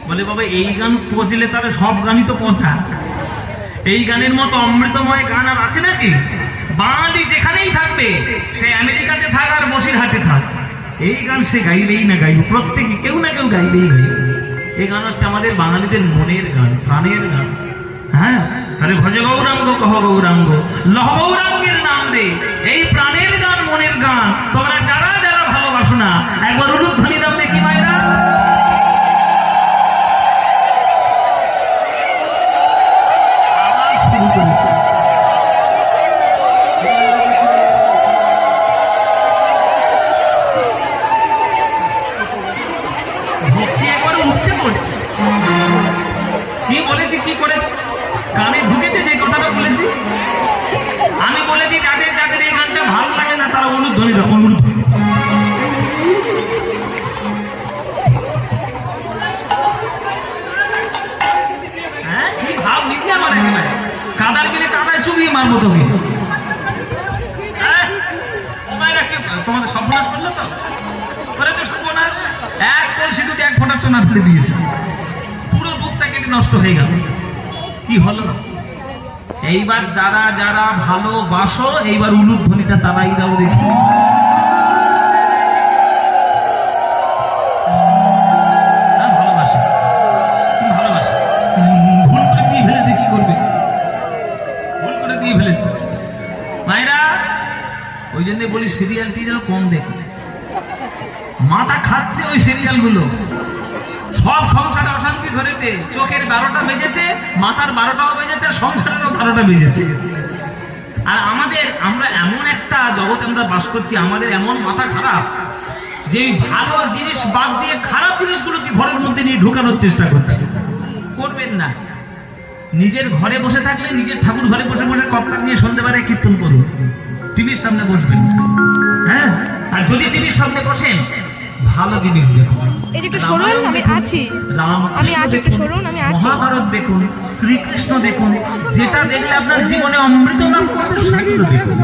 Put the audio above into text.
বলে বাবা এই গান পচলে তাহলে সব গানই তো পচা। এই গানের মতো অমৃতময় গান আর আছে নাকি? বাঙালি যেখানেই থাকবে, সে আমেরিকাতে থাক আর বসিরহাটে থাক, এই গান সে গাইবেই না গাইবে, প্রত্যেকে কেউ না কেউ গাইবেই গাইবে। এই গান হচ্ছে আমাদের বাঙালিদের মনের গান, প্রাণের গান। হ্যাঁ, তাহলে ভজ গৌরাঙ্গ কহ গৌরাঙ্গ লহ গৌরাঙ্গের নাম রে, এই প্রাণের গান, মনের গান তোমরা যারা যারা ভালোবাসো না, একবার উলুধ্বনি দাও দেখি মায়েরা। কি বলেছি, কি করে কানে ঢুকেছে যে কথাটা বলেছি? আমি বলেছি যাদের যাদের এই গানটা ভালো লাগে না তারা উলুধ্বনি দাও, উলুধ্বনি। হ্যাঁ, কি ভাব নিচ্ছি আমার একেবারে, কাদার গেলে কাদায় চুবিয়ে মারবো তোকে। তোমাদের সর্বনাশ করলো তো, সর্বনাশ। এক কলসি দুধ এক ফোঁটা চোনা ফেলে দিয়েছে, পুরো দুধটা কেটে নষ্ট হয়ে গেল। কি হলো? এইবার যারা যারা ভালোবাসো, এইবার উলুধ্বনিটা তারাই দাও দেখি। ভালোবাসে, ভালোবাসে। ভুল করে দিয়ে ফেলেছে, কি করবে? ভুল করে দিয়ে ফেলেছে মায়েরা। ওই জন্য বলি সিরিয়ালটি যেন কম দেখো, মাথা খাচ্ছে ওই সিরিয়াল গুলো। সব সংসারে অশান্তি ধরেছে, চোখের 12টা বেজেছে, মাথার 12টাও বেজেছে, সংসারেরও 12টা বেজেছে। আর আমরা এমন একটা জগতে আমরা বাস করছি, আমাদের এমন মাথা খারাপ যে ভালো জিনিস বাদ দিয়ে খারাপ জিনিসগুলোকে ঘরের মধ্যে নিয়ে ঢোকানোর চেষ্টা করছে। করবেন না। নিজের ঘরে বসে থাকলে নিজের ঠাকুর ঘরে বসে বসে কর্তার নিয়ে সন্ধ্যেবেলায় কীর্তন করুন, টিভির সামনে বসবেন। হ্যাঁ, আর যদি টিভির সামনে বসেন ভালো জিনিস দেখুন, মহাভারত দেখুন, শ্রীকৃষ্ণ দেখুন, যেটা দেখলে আপনার জীবনে অমৃত লাভ করবে সেগুলো দেখুন।